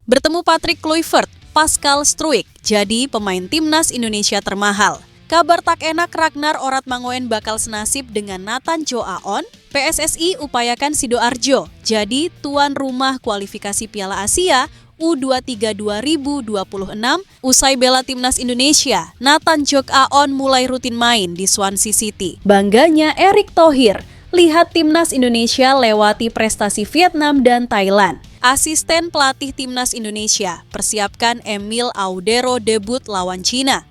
Bertemu Patrick Kluivert, Pascal Struijk jadi pemain timnas Indonesia termahal. Kabar tak enak Ragnar Oratmangoen bakal senasib dengan Nathan Jo Aon. PSSI upayakan Sidoarjo jadi tuan rumah kualifikasi Piala Asia U23 2026 usai bela timnas Indonesia. Nathan Jo Aon mulai rutin main di Swansea City. Bangganya Erick Thohir, lihat timnas Indonesia lewati prestasi Vietnam dan Thailand. Asisten pelatih timnas Indonesia, persiapkan Emil Audero debut lawan Cina.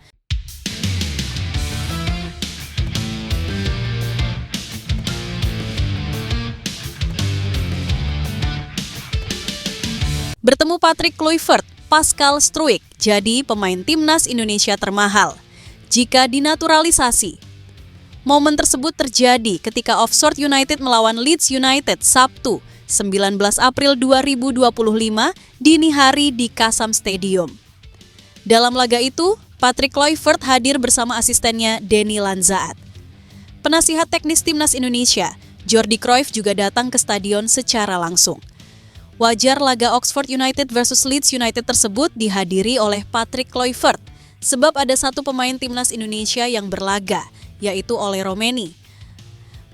Bertemu Patrick Kluivert, Pascal Struijk jadi pemain timnas Indonesia termahal. Jika dinaturalisasi, momen tersebut terjadi ketika Oxford United melawan Leeds United Sabtu, 19 April 2025 dini hari di Kasam Stadium. Dalam laga itu, Patrick Kluivert hadir bersama asistennya Denny Lanzaat. Penasihat teknis timnas Indonesia, Jordi Cruyff juga datang ke stadion secara langsung. Wajar laga Oxford United versus Leeds United tersebut dihadiri oleh Patrick Kluivert, sebab ada satu pemain timnas Indonesia yang berlaga, yaitu Ole Romeni.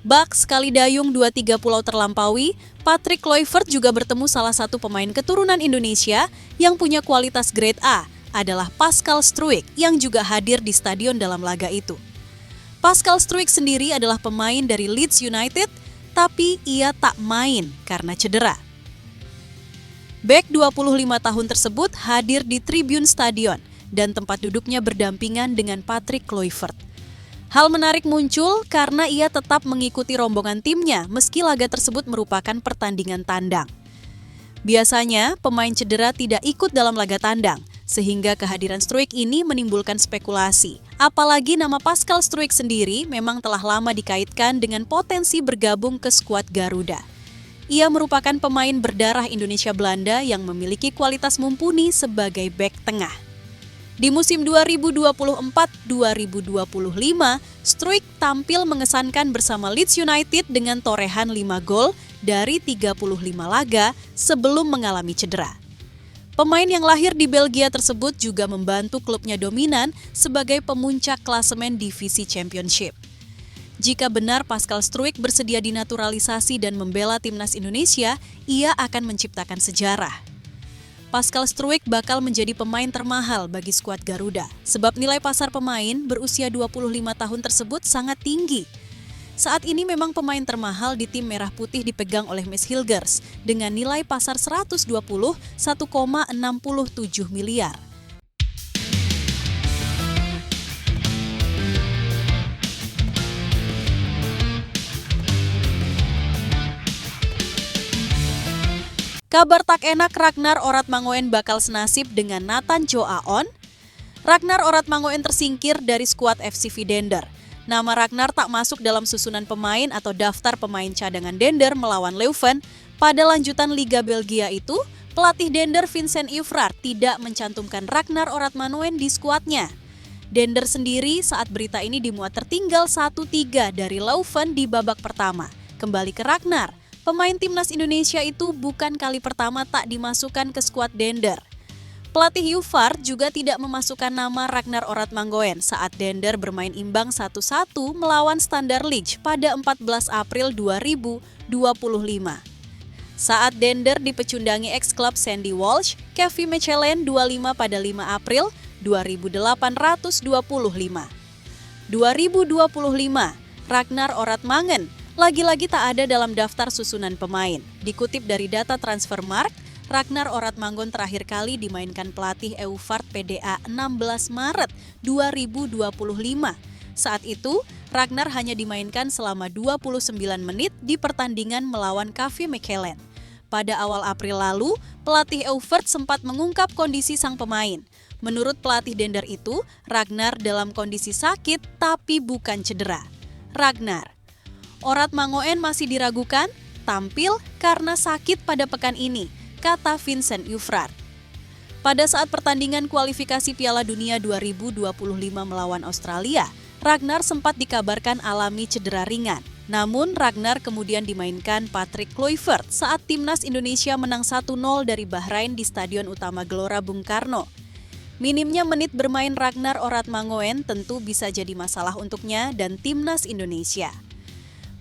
Bak sekali dayung 2-3 pulau terlampaui, Patrick Kluivert juga bertemu salah satu pemain keturunan Indonesia yang punya kualitas grade A, adalah Pascal Struijk yang juga hadir di stadion dalam laga itu. Pascal Struijk sendiri adalah pemain dari Leeds United, tapi ia tak main karena cedera. Bek 25 tahun tersebut hadir di tribun stadion dan tempat duduknya berdampingan dengan Patrick Kluivert. Hal menarik muncul karena ia tetap mengikuti rombongan timnya meski laga tersebut merupakan pertandingan tandang. Biasanya pemain cedera tidak ikut dalam laga tandang, sehingga kehadiran Struijk ini menimbulkan spekulasi. Apalagi nama Pascal Struijk sendiri memang telah lama dikaitkan dengan potensi bergabung ke skuad Garuda. Ia merupakan pemain berdarah Indonesia Belanda yang memiliki kualitas mumpuni sebagai bek tengah. Di musim 2024-2025, Struijk tampil mengesankan bersama Leeds United dengan torehan 5 gol dari 35 laga sebelum mengalami cedera. Pemain yang lahir di Belgia tersebut juga membantu klubnya dominan sebagai pemuncak klasemen divisi Championship. Jika benar Pascal Struijk bersedia dinaturalisasi dan membela timnas Indonesia, ia akan menciptakan sejarah. Pascal Struijk bakal menjadi pemain termahal bagi skuad Garuda, sebab nilai pasar pemain berusia 25 tahun tersebut sangat tinggi. Saat ini memang pemain termahal di tim Merah Putih dipegang oleh Mees Hilgers dengan nilai pasar 167 miliar. Kabar tak enak Ragnar Oratmangoen bakal senasib dengan Nathan Jo Aon. Ragnar Oratmangoen tersingkir dari skuad FCV Dender. Nama Ragnar tak masuk dalam susunan pemain atau daftar pemain cadangan Dender melawan Leuven. Pada lanjutan Liga Belgia itu, pelatih Dender Vincent Uffraert tidak mencantumkan Ragnar Oratmangoen di skuadnya. Dender sendiri saat berita ini dimuat tertinggal 1-3 dari Leuven di babak pertama. Kembali ke Ragnar. Pemain timnas Indonesia itu bukan kali pertama tak dimasukkan ke skuad Dender. Pelatih Uffraert juga tidak memasukkan nama Ragnar Oratmangoen saat Dender bermain imbang 1-1 melawan Standard Liège pada 14 April 2025. Saat Dender dipecundangi ex-klub Sandy Walsh, Kevin Mechelen 25 pada 5 April 2825. 2025, Ragnar Oratmangoen lagi-lagi tak ada dalam daftar susunan pemain. Dikutip dari data Transfermarkt, Ragnar Oratmangoen terakhir kali dimainkan pelatih Euvaart PDA 16 Maret 2025. Saat itu, Ragnar hanya dimainkan selama 29 menit di pertandingan melawan KV Mechelen. Pada awal April lalu, pelatih Euvaart sempat mengungkap kondisi sang pemain. Menurut pelatih Dender itu, Ragnar dalam kondisi sakit tapi bukan cedera. Ragnar Oratmangoen masih diragukan tampil karena sakit pada pekan ini, kata Vincent Uffraert. Pada saat pertandingan kualifikasi Piala Dunia 2025 melawan Australia, Ragnar sempat dikabarkan alami cedera ringan. Namun Ragnar kemudian dimainkan Patrick Kluivert saat timnas Indonesia menang 1-0 dari Bahrain di Stadion Utama Gelora Bung Karno. Minimnya menit bermain Ragnar Oratmangoen tentu bisa jadi masalah untuknya dan timnas Indonesia.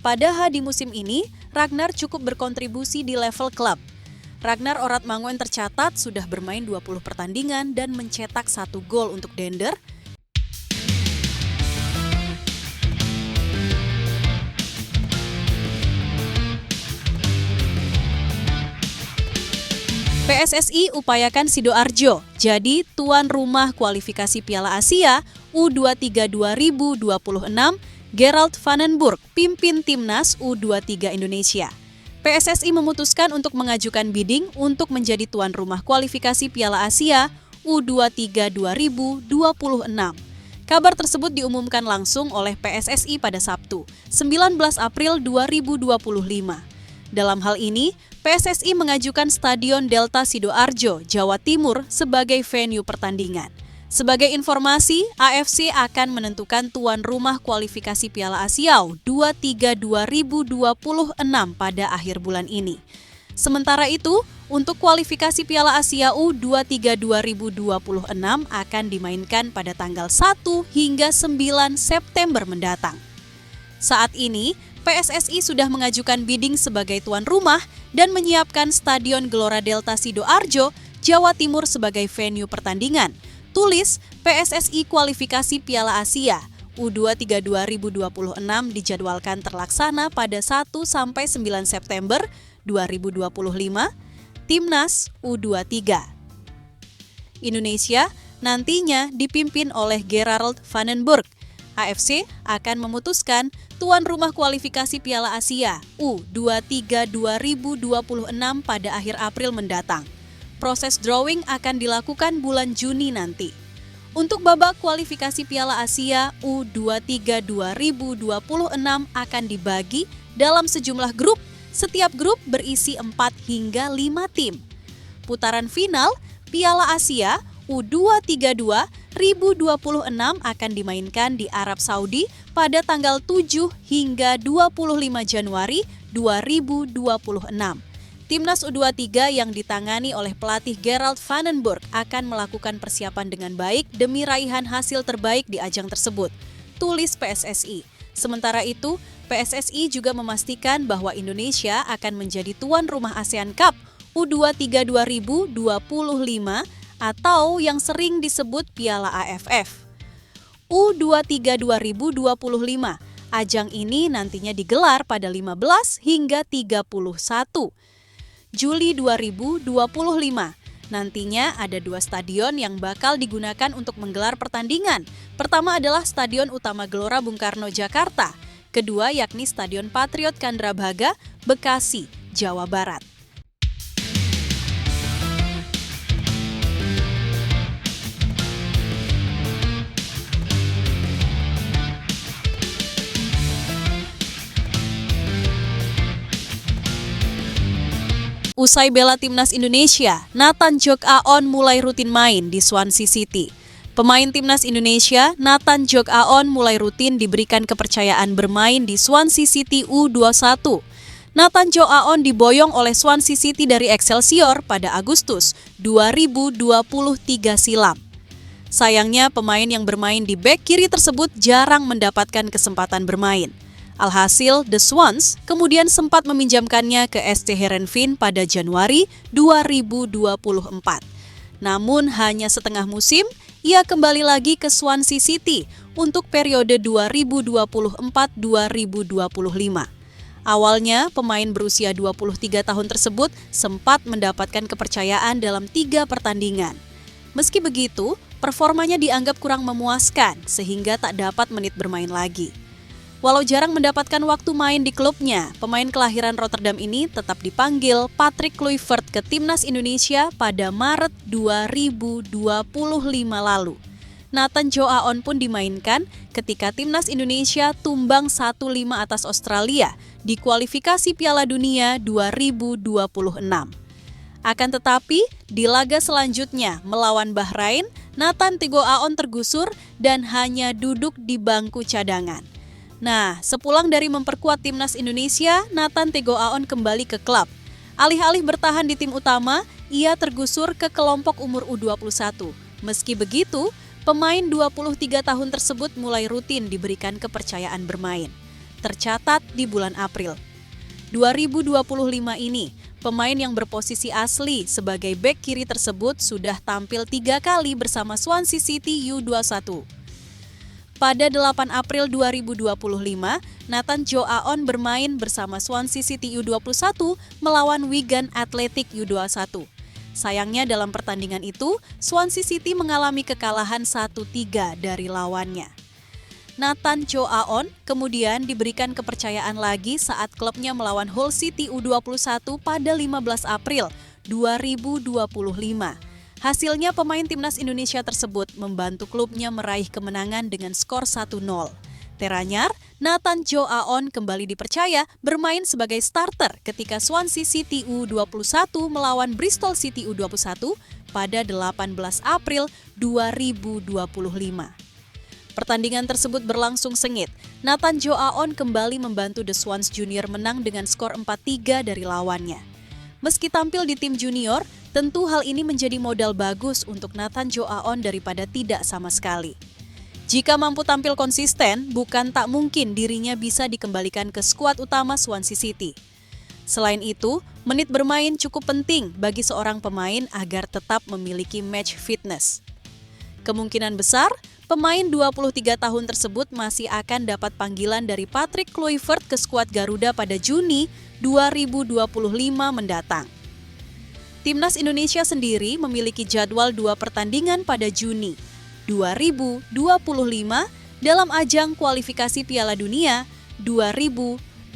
Padahal di musim ini, Ragnar cukup berkontribusi di level klub. Ragnar Oratmangoen tercatat sudah bermain 20 pertandingan dan mencetak 1 gol untuk Dender. PSSI upayakan Sidoarjo jadi tuan rumah kualifikasi Piala Asia U23 2026. Gerald Vandenburg pimpin timnas U23 Indonesia. PSSI memutuskan untuk mengajukan bidding untuk menjadi tuan rumah kualifikasi Piala Asia U23 2026. Kabar tersebut diumumkan langsung oleh PSSI pada Sabtu, 19 April 2025. Dalam hal ini, PSSI mengajukan Stadion Delta Sidoarjo, Jawa Timur sebagai venue pertandingan. Sebagai informasi, AFC akan menentukan tuan rumah kualifikasi Piala Asia U23 2026 pada akhir bulan ini. Sementara itu, untuk kualifikasi Piala Asia U23 2026 akan dimainkan pada tanggal 1 hingga 9 September mendatang. Saat ini, PSSI sudah mengajukan bidding sebagai tuan rumah dan menyiapkan Stadion Gelora Delta Sidoarjo, Jawa Timur sebagai venue pertandingan. Tulis PSSI kualifikasi Piala Asia U23 2026 dijadwalkan terlaksana pada 1-9 September 2025, Timnas U23. Indonesia nantinya dipimpin oleh Gerald Vandenburg. AFC akan memutuskan tuan rumah kualifikasi Piala Asia U23 2026 pada akhir April mendatang. Proses drawing akan dilakukan bulan Juni nanti. Untuk babak kualifikasi Piala Asia U23 2026 akan dibagi dalam sejumlah grup. Setiap grup berisi 4 hingga 5 tim. Putaran final Piala Asia U23 2026 akan dimainkan di Arab Saudi pada tanggal 7 hingga 25 Januari 2026. Timnas U23 yang ditangani oleh pelatih Gerald Vandenburg akan melakukan persiapan dengan baik demi raihan hasil terbaik di ajang tersebut, tulis PSSI. Sementara itu, PSSI juga memastikan bahwa Indonesia akan menjadi tuan rumah ASEAN Cup U23 2025 atau yang sering disebut Piala AFF. U23 2025, ajang ini nantinya digelar pada 15 hingga 31 Juli 2025. Nantinya ada 2 stadion yang bakal digunakan untuk menggelar pertandingan. Pertama adalah Stadion Utama Gelora Bung Karno, Jakarta. Kedua yakni Stadion Patriot Candrabaga, Bekasi, Jawa Barat. Usai bela timnas Indonesia, Nathan Jock Aon mulai rutin main di Swansea City. Pemain timnas Indonesia, Nathan Jock Aon mulai rutin diberikan kepercayaan bermain di Swansea City U21. Nathan Jock Aon diboyong oleh Swansea City dari Excelsior pada Agustus 2023 silam. Sayangnya pemain yang bermain di bek kiri tersebut jarang mendapatkan kesempatan bermain. Alhasil, The Swans kemudian sempat meminjamkannya ke SC Heerenveen pada Januari 2024. Namun hanya setengah musim, ia kembali lagi ke Swansea City untuk periode 2024-2025. Awalnya, pemain berusia 23 tahun tersebut sempat mendapatkan kepercayaan dalam 3 pertandingan. Meski begitu, performanya dianggap kurang memuaskan sehingga tak dapat menit bermain lagi. Walau jarang mendapatkan waktu main di klubnya, pemain kelahiran Rotterdam ini tetap dipanggil Patrick Kluivert ke timnas Indonesia pada Maret 2025 lalu. Nathan Jock Aon pun dimainkan ketika timnas Indonesia tumbang 1-5 atas Australia di kualifikasi Piala Dunia 2026. Akan tetapi, di laga selanjutnya melawan Bahrain, Nathan Jock Aon tergusur dan hanya duduk di bangku cadangan. Nah, sepulang dari memperkuat timnas Indonesia, Nathan Tego Aon kembali ke klub. Alih-alih bertahan di tim utama, ia tergusur ke kelompok umur U21. Meski begitu, pemain 23 tahun tersebut mulai rutin diberikan kepercayaan bermain. Tercatat di bulan April 2025 ini, pemain yang berposisi asli sebagai bek kiri tersebut sudah tampil 3 kali bersama Swansea City U21. Pada 8 April 2025, Nathan Joe Aon bermain bersama Swansea City U21 melawan Wigan Athletic U21. Sayangnya dalam pertandingan itu, Swansea City mengalami kekalahan 1-3 dari lawannya. Nathan Joe Aon kemudian diberikan kepercayaan lagi saat klubnya melawan Hull City U21 pada 15 April 2025. Hasilnya pemain timnas Indonesia tersebut membantu klubnya meraih kemenangan dengan skor 1-0. Teranyar, Nathan Joe Aon kembali dipercaya bermain sebagai starter ketika Swansea City U21 melawan Bristol City U21 pada 18 April 2025. Pertandingan tersebut berlangsung sengit. Nathan Joe Aon kembali membantu The Swans Junior menang dengan skor 4-3 dari lawannya. Meski tampil di tim junior, tentu hal ini menjadi modal bagus untuk Nathan Joe Aon daripada tidak sama sekali. Jika mampu tampil konsisten, bukan tak mungkin dirinya bisa dikembalikan ke skuad utama Swansea City. Selain itu, menit bermain cukup penting bagi seorang pemain agar tetap memiliki match fitness. Kemungkinan besar, pemain 23 tahun tersebut masih akan dapat panggilan dari Patrick Kluivert ke skuad Garuda pada Juni 2025 mendatang. Timnas Indonesia sendiri memiliki jadwal 2 pertandingan pada Juni 2025 dalam ajang kualifikasi Piala Dunia 2026.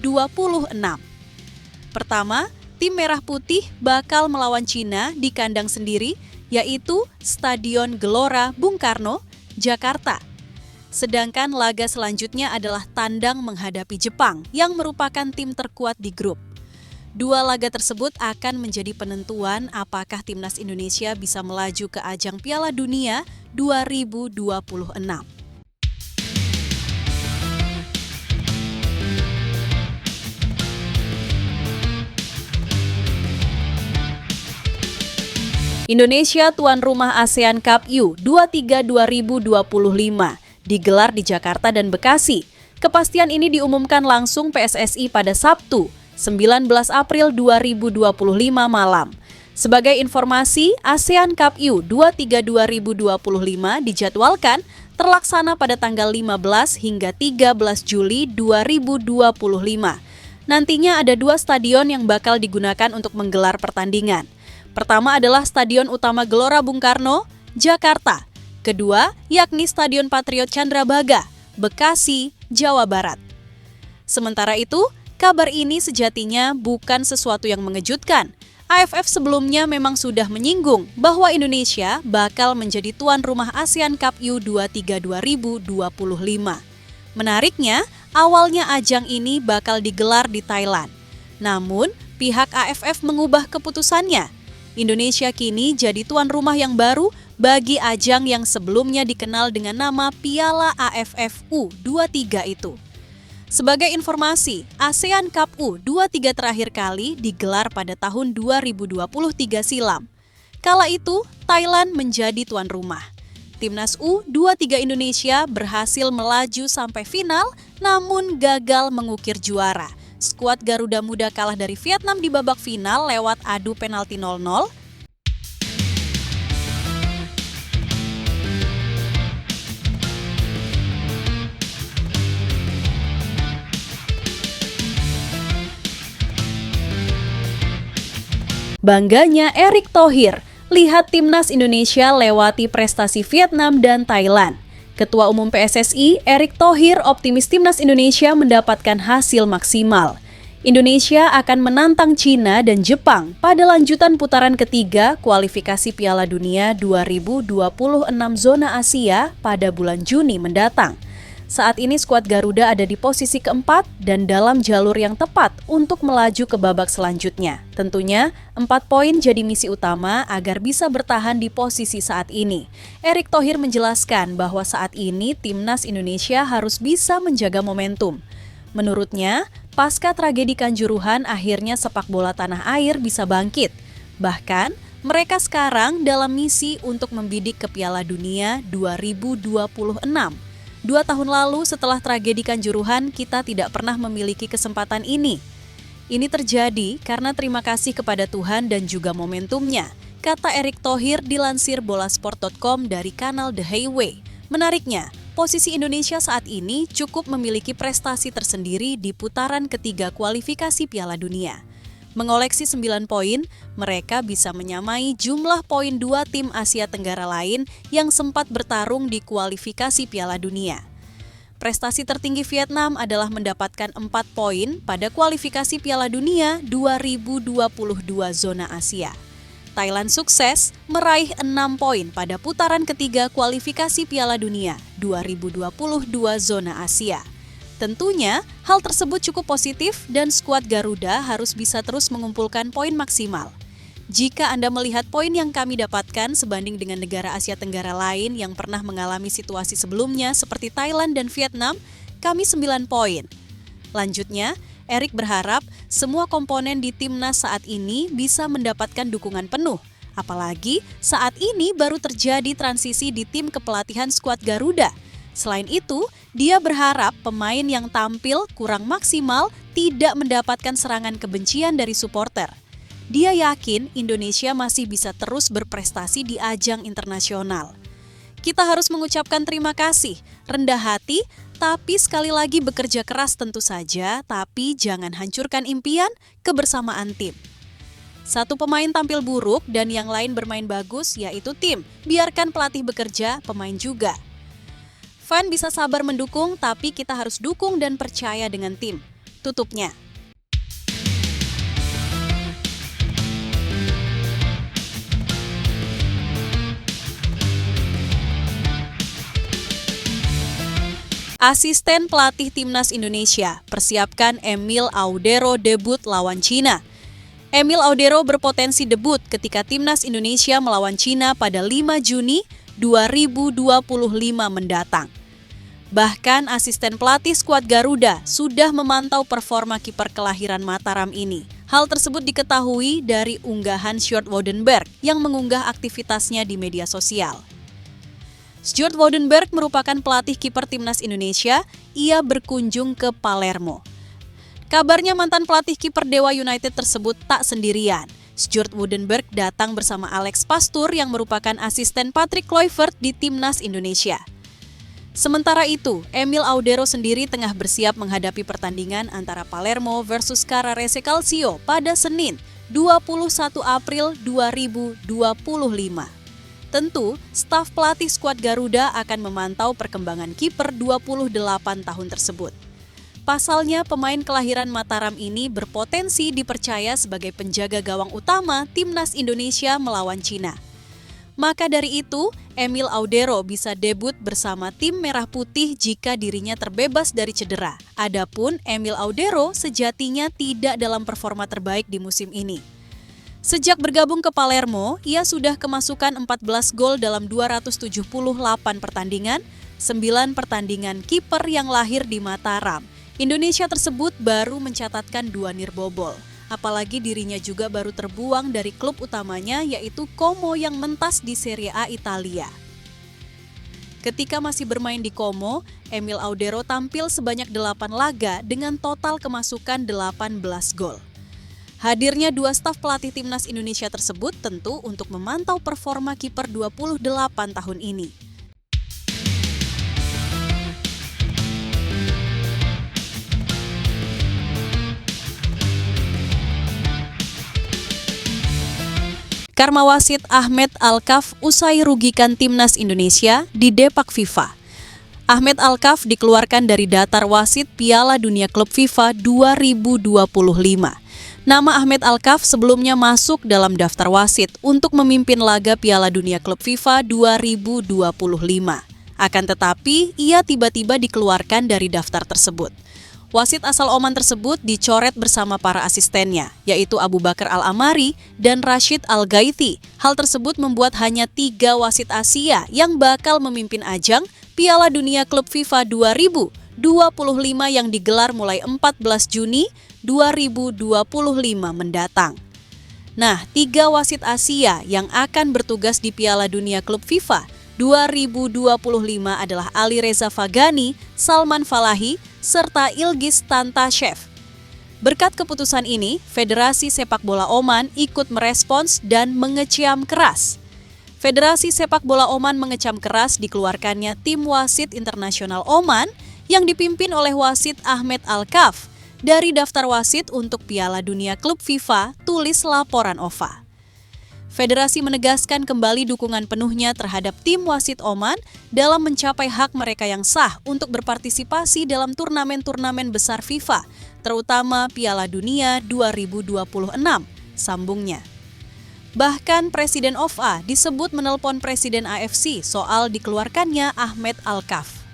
Pertama, tim Merah Putih bakal melawan Cina di kandang sendiri, yaitu Stadion Gelora Bung Karno, Jakarta. Sedangkan laga selanjutnya adalah tandang menghadapi Jepang yang merupakan tim terkuat di grup. 2 laga tersebut akan menjadi penentuan apakah timnas Indonesia bisa melaju ke ajang Piala Dunia 2026. Indonesia tuan rumah ASEAN Cup U23 2025 digelar di Jakarta dan Bekasi. Kepastian ini diumumkan langsung PSSI pada Sabtu, 19 April 2025 malam. Sebagai informasi, ASEAN Cup U23 2025 dijadwalkan terlaksana pada tanggal 15 hingga 13 Juli 2025. Nantinya ada 2 stadion yang bakal digunakan untuk menggelar pertandingan. Pertama adalah Stadion Utama Gelora Bung Karno, Jakarta. Kedua, yakni Stadion Patriot Candrabaga, Bekasi, Jawa Barat. Sementara itu, kabar ini sejatinya bukan sesuatu yang mengejutkan. AFF sebelumnya memang sudah menyinggung bahwa Indonesia bakal menjadi tuan rumah ASEAN Cup U23 2025. Menariknya, awalnya ajang ini bakal digelar di Thailand. Namun, pihak AFF mengubah keputusannya. Indonesia kini jadi tuan rumah yang baru bagi ajang yang sebelumnya dikenal dengan nama Piala AFF U23 itu. Sebagai informasi, ASEAN Cup U23 terakhir kali digelar pada tahun 2023 silam. Kala itu, Thailand menjadi tuan rumah. Timnas U23 Indonesia berhasil melaju sampai final, namun gagal mengukir juara. Skuad Garuda Muda kalah dari Vietnam di babak final lewat adu penalti 0-0. Bangganya Erick Thohir, lihat timnas Indonesia lewati prestasi Vietnam dan Thailand. Ketua Umum PSSI, Erick Thohir, optimis timnas Indonesia mendapatkan hasil maksimal. Indonesia akan menantang Cina dan Jepang pada lanjutan putaran ketiga kualifikasi Piala Dunia 2026 zona Asia pada bulan Juni mendatang. Saat ini skuad Garuda ada di posisi keempat dan dalam jalur yang tepat untuk melaju ke babak selanjutnya. Tentunya, 4 poin jadi misi utama agar bisa bertahan di posisi saat ini. Erick Thohir menjelaskan bahwa saat ini Timnas Indonesia harus bisa menjaga momentum. Menurutnya, pasca tragedi Kanjuruhan akhirnya sepak bola tanah air bisa bangkit. Bahkan, mereka sekarang dalam misi untuk membidik ke Piala Dunia 2026. 2 tahun lalu setelah tragedi Kanjuruhan, kita tidak pernah memiliki kesempatan ini. Ini terjadi karena terima kasih kepada Tuhan dan juga momentumnya, kata Erick Thohir dilansir bolasport.com dari kanal The Highway. Menariknya, posisi Indonesia saat ini cukup memiliki prestasi tersendiri di putaran ketiga kualifikasi Piala Dunia. Mengoleksi 9 poin, mereka bisa menyamai jumlah poin 2 tim Asia Tenggara lain yang sempat bertarung di kualifikasi Piala Dunia. Prestasi tertinggi Vietnam adalah mendapatkan 4 poin pada kualifikasi Piala Dunia 2022 zona Asia. Thailand sukses meraih 6 poin pada putaran ketiga kualifikasi Piala Dunia 2022 zona Asia. Tentunya, hal tersebut cukup positif dan skuad Garuda harus bisa terus mengumpulkan poin maksimal. Jika Anda melihat poin yang kami dapatkan sebanding dengan negara Asia Tenggara lain yang pernah mengalami situasi sebelumnya seperti Thailand dan Vietnam, kami 9 poin. Lanjutnya, Erick berharap semua komponen di timnas saat ini bisa mendapatkan dukungan penuh. Apalagi saat ini baru terjadi transisi di tim kepelatihan skuad Garuda. Selain itu, dia berharap pemain yang tampil kurang maksimal tidak mendapatkan serangan kebencian dari supporter. Dia yakin Indonesia masih bisa terus berprestasi di ajang internasional. Kita harus mengucapkan terima kasih, rendah hati, tapi sekali lagi bekerja keras tentu saja, tapi jangan hancurkan impian kebersamaan tim. Satu pemain tampil buruk dan yang lain bermain bagus, yaitu tim. Biarkan pelatih bekerja, pemain juga. Fan bisa sabar mendukung, tapi kita harus dukung dan percaya dengan tim. Tutupnya. Asisten pelatih Timnas Indonesia, persiapkan Emil Audero debut lawan Cina. Emil Audero berpotensi debut ketika Timnas Indonesia melawan Cina pada 5 Juni 2025 mendatang. Bahkan asisten pelatih skuad Garuda sudah memantau performa kiper kelahiran Mataram ini. Hal tersebut diketahui dari unggahan Sjoerd Woudenberg yang mengunggah aktivitasnya di media sosial. Sjoerd Woudenberg merupakan pelatih kiper Timnas Indonesia. Ia berkunjung ke Palermo. Kabarnya mantan pelatih kiper Dewa United tersebut tak sendirian. Sjoerd Woudenberg datang bersama Alex Pastoor yang merupakan asisten Patrick Kluivert di Timnas Indonesia. Sementara itu, Emil Audero sendiri tengah bersiap menghadapi pertandingan antara Palermo versus Carrarese Calcio pada Senin, 21 April 2025. Tentu, staf pelatih skuad Garuda akan memantau perkembangan kiper 28 tahun tersebut. Pasalnya, pemain kelahiran Mataram ini berpotensi dipercaya sebagai penjaga gawang utama Timnas Indonesia melawan Cina. Maka dari itu, Emil Audero bisa debut bersama tim Merah Putih jika dirinya terbebas dari cedera. Adapun Emil Audero sejatinya tidak dalam performa terbaik di musim ini. Sejak bergabung ke Palermo, ia sudah kemasukan 14 gol dalam 278 pertandingan, 9 pertandingan kiper yang lahir di Mataram. Indonesia tersebut baru mencatatkan 2 nirbobol. Apalagi dirinya juga baru terbuang dari klub utamanya yaitu Como yang mentas di Serie A Italia. Ketika masih bermain di Como, Emil Audero tampil sebanyak 8 laga dengan total kemasukan 18 gol. Hadirnya 2 staf pelatih Timnas Indonesia tersebut tentu untuk memantau performa kiper 28 tahun ini. Karma wasit Ahmed Alkaf usai rugikan Timnas Indonesia di Depak FIFA. Ahmed Alkaf dikeluarkan dari daftar wasit Piala Dunia Klub FIFA 2025. Nama Ahmed Alkaf sebelumnya masuk dalam daftar wasit untuk memimpin laga Piala Dunia Klub FIFA 2025. Akan tetapi, ia tiba-tiba dikeluarkan dari daftar tersebut. Wasit asal Oman tersebut dicoret bersama para asistennya, yaitu Abu Bakar Al-Amari dan Rashid Al-Ghaiti. Hal tersebut membuat hanya 3 wasit Asia yang bakal memimpin ajang Piala Dunia Klub FIFA 2025 yang digelar mulai 14 Juni 2025 mendatang. Nah, 3 wasit Asia yang akan bertugas di Piala Dunia Klub FIFA 2025 adalah Ali Reza Fagani, Salman Falahi, serta Ilgiz Tantashev. Berkat keputusan ini, Federasi Sepak Bola Oman ikut merespons dan mengecam keras. Federasi Sepak Bola Oman mengecam keras dikeluarkannya tim wasit internasional Oman yang dipimpin oleh wasit Ahmed Al-Kaf dari daftar wasit untuk Piala Dunia Klub FIFA, tulis laporan OVA. Federasi menegaskan kembali dukungan penuhnya terhadap tim wasit Oman dalam mencapai hak mereka yang sah untuk berpartisipasi dalam turnamen-turnamen besar FIFA, terutama Piala Dunia 2026, sambungnya. Bahkan Presiden OVA disebut menelpon Presiden AFC soal dikeluarkannya Ahmed Al-Kaf.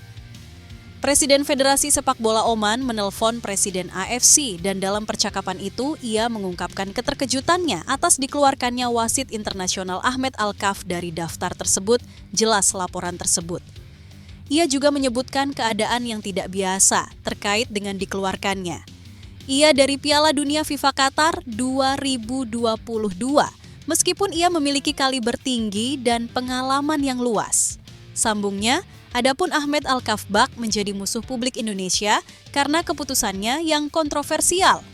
Presiden Federasi Sepak Bola Oman menelpon Presiden AFC dan dalam percakapan itu ia mengungkapkan keterkejutannya atas dikeluarkannya wasit internasional Ahmed Al-Kaf dari daftar tersebut, jelas laporan tersebut. Ia juga menyebutkan keadaan yang tidak biasa terkait dengan dikeluarkannya. Ia dari Piala Dunia FIFA Qatar 2022, meskipun ia memiliki kaliber tinggi dan pengalaman yang luas. Sambungnya, adapun Ahmed Al-Kaf menjadi musuh publik Indonesia karena keputusannya yang kontroversial.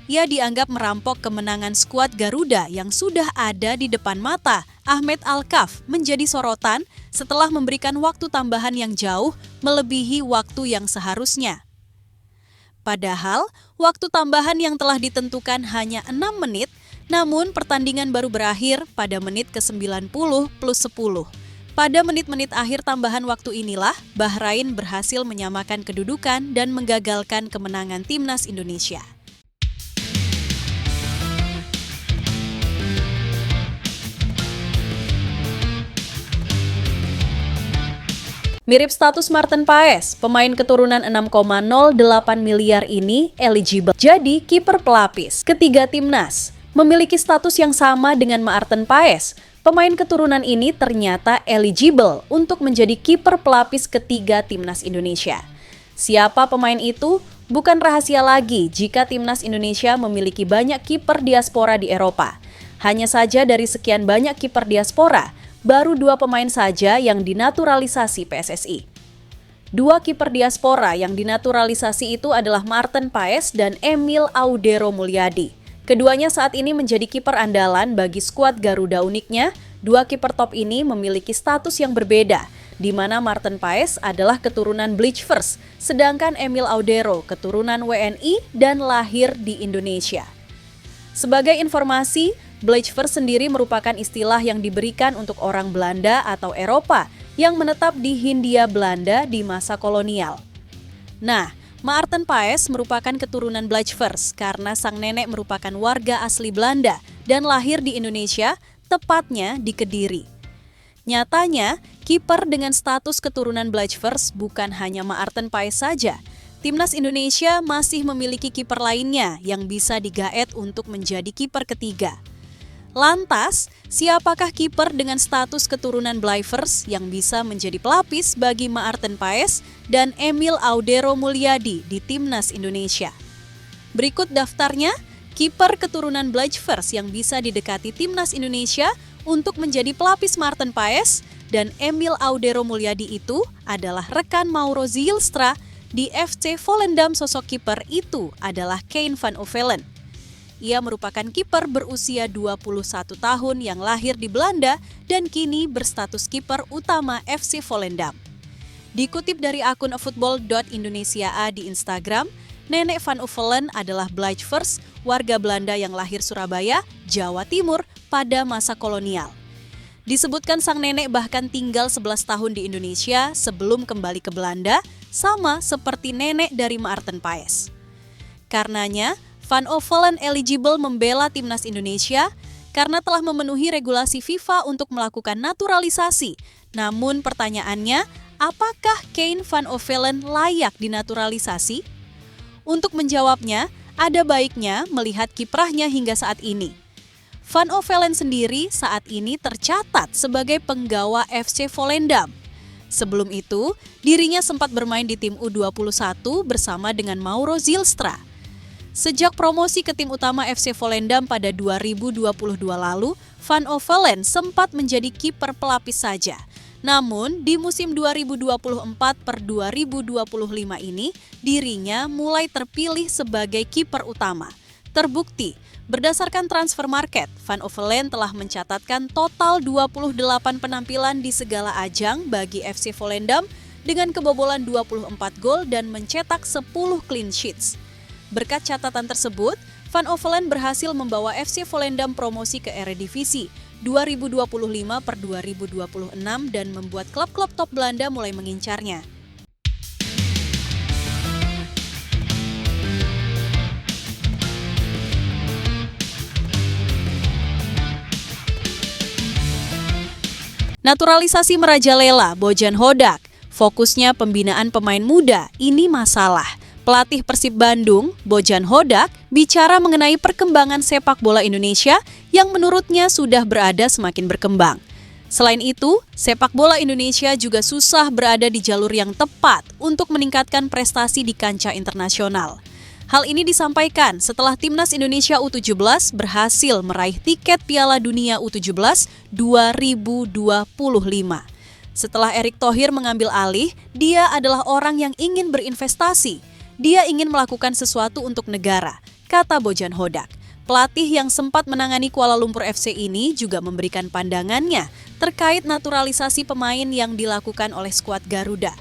Ia dianggap merampok kemenangan skuad Garuda yang sudah ada di depan mata. Ahmed Al-Kaf menjadi sorotan setelah memberikan waktu tambahan yang jauh melebihi waktu yang seharusnya. Padahal, waktu tambahan yang telah ditentukan hanya 6 menit, namun pertandingan baru berakhir pada menit ke-90 plus 10. Pada menit-menit akhir tambahan waktu inilah, Bahrain berhasil menyamakan kedudukan dan menggagalkan kemenangan timnas Indonesia. Mirip status Maarten Paes, pemain keturunan 6,08 miliar ini eligible jadi kiper pelapis ketiga timnas. Memiliki status yang sama dengan Maarten Paes, pemain keturunan ini ternyata eligible untuk menjadi kiper pelapis ketiga timnas Indonesia. Siapa pemain itu? Bukan rahasia lagi jika timnas Indonesia memiliki banyak kiper diaspora di Eropa. Hanya saja dari sekian banyak kiper diaspora, baru 2 pemain saja yang dinaturalisasi PSSI. 2 kiper diaspora yang dinaturalisasi itu adalah Maarten Paes dan Emil Audero Mulyadi. Keduanya saat ini menjadi kiper andalan bagi skuad Garuda. Uniknya, 2 kiper top ini memiliki status yang berbeda, di mana Maarten Paes adalah keturunan Bleachers, sedangkan Emil Audero keturunan WNI dan lahir di Indonesia. Sebagai informasi, Bleachers sendiri merupakan istilah yang diberikan untuk orang Belanda atau Eropa yang menetap di Hindia Belanda di masa kolonial. Nah, Maarten Paes merupakan keturunan Bleachers karena sang nenek merupakan warga asli Belanda dan lahir di Indonesia, tepatnya di Kediri. Nyatanya, kiper dengan status keturunan Bleachers bukan hanya Maarten Paes saja. Timnas Indonesia masih memiliki kiper lainnya yang bisa digaet untuk menjadi kiper ketiga. Lantas, siapakah kiper dengan status keturunan Bleachers yang bisa menjadi pelapis bagi Maarten Paes dan Emil Audero Mulyadi di timnas Indonesia? Berikut daftarnya, kiper keturunan Bleachers yang bisa didekati timnas Indonesia untuk menjadi pelapis Maarten Paes dan Emil Audero Mulyadi itu adalah rekan Mauro Zylstra di FC Volendam. Sosok kiper itu adalah Kein van Ovelen. Ia merupakan kiper berusia 21 tahun yang lahir di Belanda dan kini berstatus kiper utama FC Volendam. Dikutip dari akun football.indonesia.a di Instagram, nenek Van Ovelen adalah Bleachers, warga Belanda yang lahir Surabaya, Jawa Timur pada masa kolonial. Disebutkan sang nenek bahkan tinggal 11 tahun di Indonesia sebelum kembali ke Belanda, sama seperti nenek dari Maarten Paes. Karenanya, Van Ovelen eligible membela timnas Indonesia karena telah memenuhi regulasi FIFA untuk melakukan naturalisasi. Namun pertanyaannya, apakah Kane Van Ovelen layak dinaturalisasi? Untuk menjawabnya, ada baiknya melihat kiprahnya hingga saat ini. Van Ovelen sendiri saat ini tercatat sebagai penggawa FC Volendam. Sebelum itu, dirinya sempat bermain di tim U21 bersama dengan Mauro Zylstra. Sejak promosi ke tim utama FC Volendam pada 2022 lalu, Van Ovelen sempat menjadi kiper pelapis saja. Namun, di musim 2024-2025 ini, dirinya mulai terpilih sebagai kiper utama. Terbukti, berdasarkan transfer market, Van Ovelen telah mencatatkan total 28 penampilan di segala ajang bagi FC Volendam dengan kebobolan 24 gol dan mencetak 10 clean sheets. Berkat catatan tersebut, Van Ovelen berhasil membawa FC Volendam promosi ke Eredivisie 2025-2026 dan membuat klub-klub top Belanda mulai mengincarnya. Naturalisasi merajalela Bojan Hodak, fokusnya pembinaan pemain muda, ini masalah. Pelatih Persib Bandung, Bojan Hodak, bicara mengenai perkembangan sepak bola Indonesia yang menurutnya sudah berada semakin berkembang. Selain itu, sepak bola Indonesia juga susah berada di jalur yang tepat untuk meningkatkan prestasi di kancah internasional. Hal ini disampaikan setelah Timnas Indonesia U17 berhasil meraih tiket Piala Dunia U17 2025. Setelah Erick Thohir mengambil alih, dia adalah orang yang ingin berinvestasi. Dia ingin melakukan sesuatu untuk negara, kata Bojan Hodak. Pelatih yang sempat menangani Kuala Lumpur FC ini juga memberikan pandangannya terkait naturalisasi pemain yang dilakukan oleh skuad Garuda.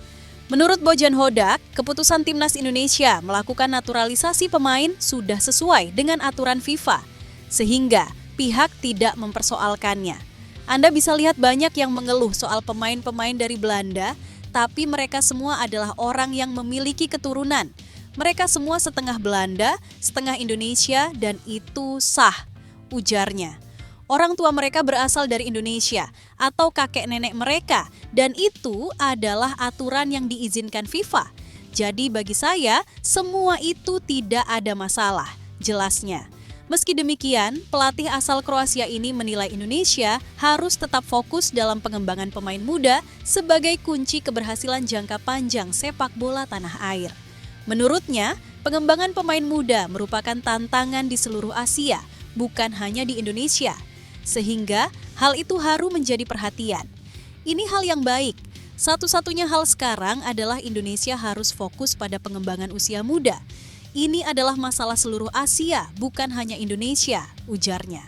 Menurut Bojan Hodak, keputusan Timnas Indonesia melakukan naturalisasi pemain sudah sesuai dengan aturan FIFA, sehingga pihak tidak mempersoalkannya. Anda bisa lihat banyak yang mengeluh soal pemain-pemain dari Belanda, tapi mereka semua adalah orang yang memiliki keturunan. Mereka semua setengah Belanda, setengah Indonesia, dan itu sah, ujarnya. Orang tua mereka berasal dari Indonesia atau kakek nenek mereka, dan itu adalah aturan yang diizinkan FIFA. Jadi bagi saya, semua itu tidak ada masalah, jelasnya. Meski demikian, pelatih asal Kroasia ini menilai Indonesia harus tetap fokus dalam pengembangan pemain muda sebagai kunci keberhasilan jangka panjang sepak bola tanah air. Menurutnya, pengembangan pemain muda merupakan tantangan di seluruh Asia, bukan hanya di Indonesia. Sehingga hal itu harus menjadi perhatian. Ini hal yang baik. Satu-satunya hal sekarang adalah Indonesia harus fokus pada pengembangan usia muda. Ini adalah masalah seluruh Asia, bukan hanya Indonesia, ujarnya.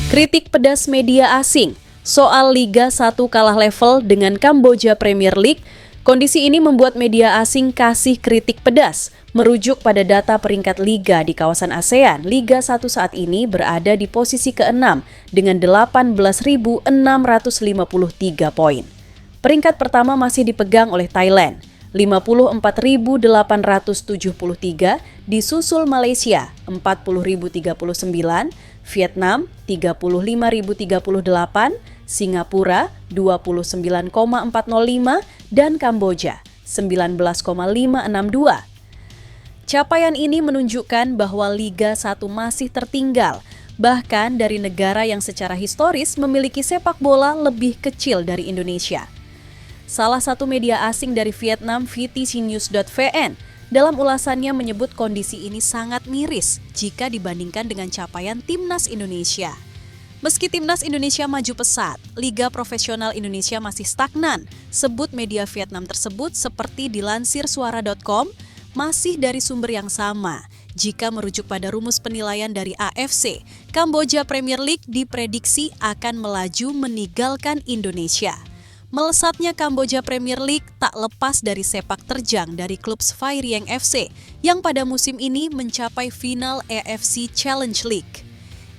Kritik pedas media asing soal Liga 1 kalah level dengan Kamboja Premier League. Kondisi ini membuat media asing kasih kritik pedas. Merujuk pada data peringkat Liga di kawasan ASEAN, Liga 1 saat ini berada di posisi ke-6 dengan 18.653 poin. Peringkat pertama masih dipegang oleh Thailand, 54.873, disusul Malaysia, 40.039, Vietnam, 35.038, Singapura 29,405 dan Kamboja 19,562. Capaian ini menunjukkan bahwa Liga 1 masih tertinggal, bahkan dari negara yang secara historis memiliki sepak bola lebih kecil dari Indonesia. Salah satu media asing dari Vietnam, vtcnews.vn, dalam ulasannya menyebut kondisi ini sangat miris jika dibandingkan dengan capaian Timnas Indonesia. Meski Timnas Indonesia maju pesat, Liga Profesional Indonesia masih stagnan, sebut media Vietnam tersebut seperti dilansir suara.com, masih dari sumber yang sama. Jika merujuk pada rumus penilaian dari AFC, Kamboja Premier League diprediksi akan melaju meninggalkan Indonesia. Melesatnya Kamboja Premier League tak lepas dari sepak terjang dari klub Svayrieng FC yang pada musim ini mencapai final AFC Challenge League.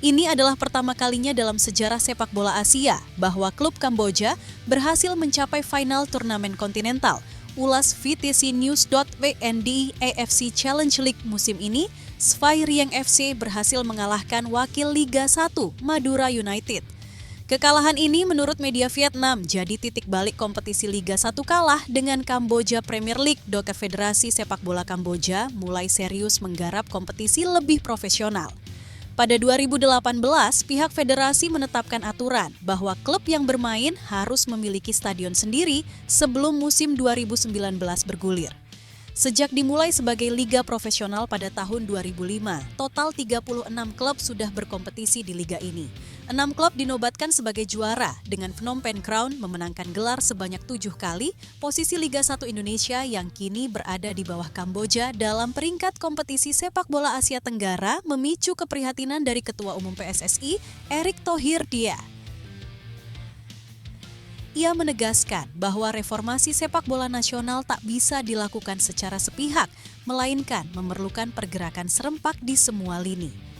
Ini adalah pertama kalinya dalam sejarah sepak bola Asia bahwa klub Kamboja berhasil mencapai final turnamen kontinental. Ulas vtcnews.vnd AFC Challenge League musim ini, Svay Rieng FC berhasil mengalahkan wakil Liga 1 Madura United. Kekalahan ini menurut media Vietnam jadi titik balik kompetisi Liga 1 kalah dengan Kamboja Premier League. Doka Federasi Sepak Bola Kamboja mulai serius menggarap kompetisi lebih profesional. Pada 2018, pihak federasi menetapkan aturan bahwa klub yang bermain harus memiliki stadion sendiri sebelum musim 2019 bergulir. Sejak dimulai sebagai liga profesional pada tahun 2005, total 36 klub sudah berkompetisi di liga ini. 6 klub dinobatkan sebagai juara dengan Phnom Penh Crown memenangkan gelar sebanyak 7 kali. Posisi Liga 1 Indonesia yang kini berada di bawah Kamboja dalam peringkat kompetisi sepak bola Asia Tenggara memicu keprihatinan dari Ketua Umum PSSI, Erick Thohir Dia. Ia menegaskan bahwa reformasi sepak bola nasional tak bisa dilakukan secara sepihak, melainkan memerlukan pergerakan serempak di semua lini.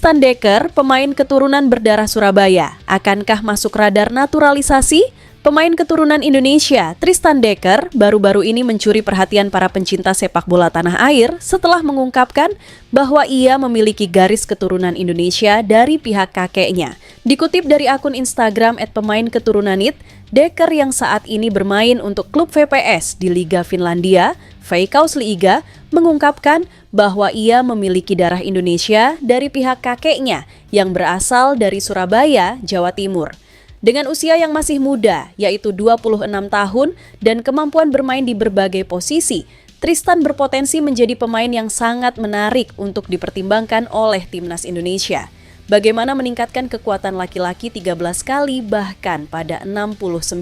Tristan Dekker, pemain keturunan berdarah Surabaya, akankah masuk radar naturalisasi? Pemain keturunan Indonesia, Tristan Dekker, baru-baru ini mencuri perhatian para pencinta sepak bola tanah air setelah mengungkapkan bahwa ia memiliki garis keturunan Indonesia dari pihak kakeknya. Dikutip dari akun Instagram @pemainketurunanit, Dekker yang saat ini bermain untuk klub VPS di Liga Finlandia, Veikkausliiga, mengungkapkan bahwa ia memiliki darah Indonesia dari pihak kakeknya yang berasal dari Surabaya, Jawa Timur. Dengan usia yang masih muda, yaitu 26 tahun, dan kemampuan bermain di berbagai posisi, Tristan berpotensi menjadi pemain yang sangat menarik untuk dipertimbangkan oleh Timnas Indonesia. Bagaimana meningkatkan kekuatan laki-laki 13 kali bahkan pada 69.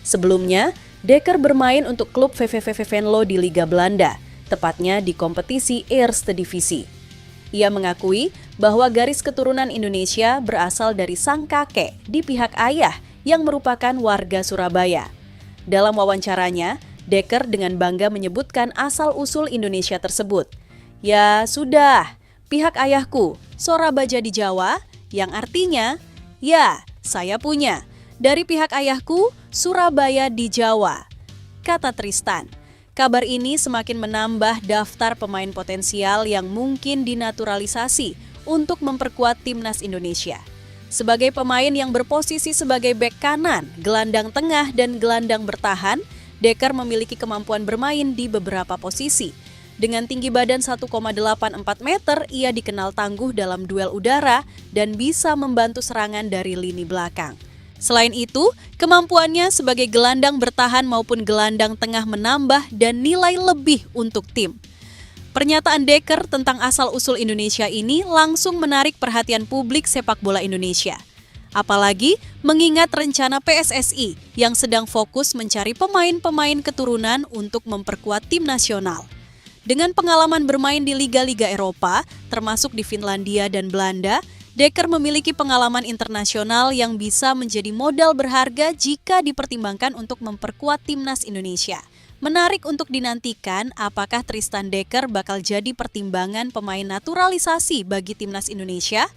Sebelumnya, Dekker bermain untuk klub VVV Venlo di Liga Belanda, tepatnya di kompetisi Eerste Divisie. Ia mengakui bahwa garis keturunan Indonesia berasal dari sang kakek di pihak ayah yang merupakan warga Surabaya. Dalam wawancaranya, Dekker dengan bangga menyebutkan asal-usul Indonesia tersebut. Ya sudah, pihak ayahku, Sorabaja di Jawa, yang artinya, ya saya punya. Dari pihak ayahku, Surabaya di Jawa, kata Tristan. Kabar ini semakin menambah daftar pemain potensial yang mungkin dinaturalisasi untuk memperkuat Timnas Indonesia. Sebagai pemain yang berposisi sebagai bek kanan, gelandang tengah, dan gelandang bertahan, Dekker memiliki kemampuan bermain di beberapa posisi. Dengan tinggi badan 1,84 meter, ia dikenal tangguh dalam duel udara dan bisa membantu serangan dari lini belakang. Selain itu, kemampuannya sebagai gelandang bertahan maupun gelandang tengah menambah dan nilai lebih untuk tim. Pernyataan Dekker tentang asal-usul Indonesia ini langsung menarik perhatian publik sepak bola Indonesia. Apalagi mengingat rencana PSSI yang sedang fokus mencari pemain-pemain keturunan untuk memperkuat tim nasional. Dengan pengalaman bermain di liga-liga Eropa, termasuk di Finlandia dan Belanda, Dekker memiliki pengalaman internasional yang bisa menjadi modal berharga jika dipertimbangkan untuk memperkuat Timnas Indonesia. Menarik untuk dinantikan apakah Tristan Dekker bakal jadi pertimbangan pemain naturalisasi bagi Timnas Indonesia.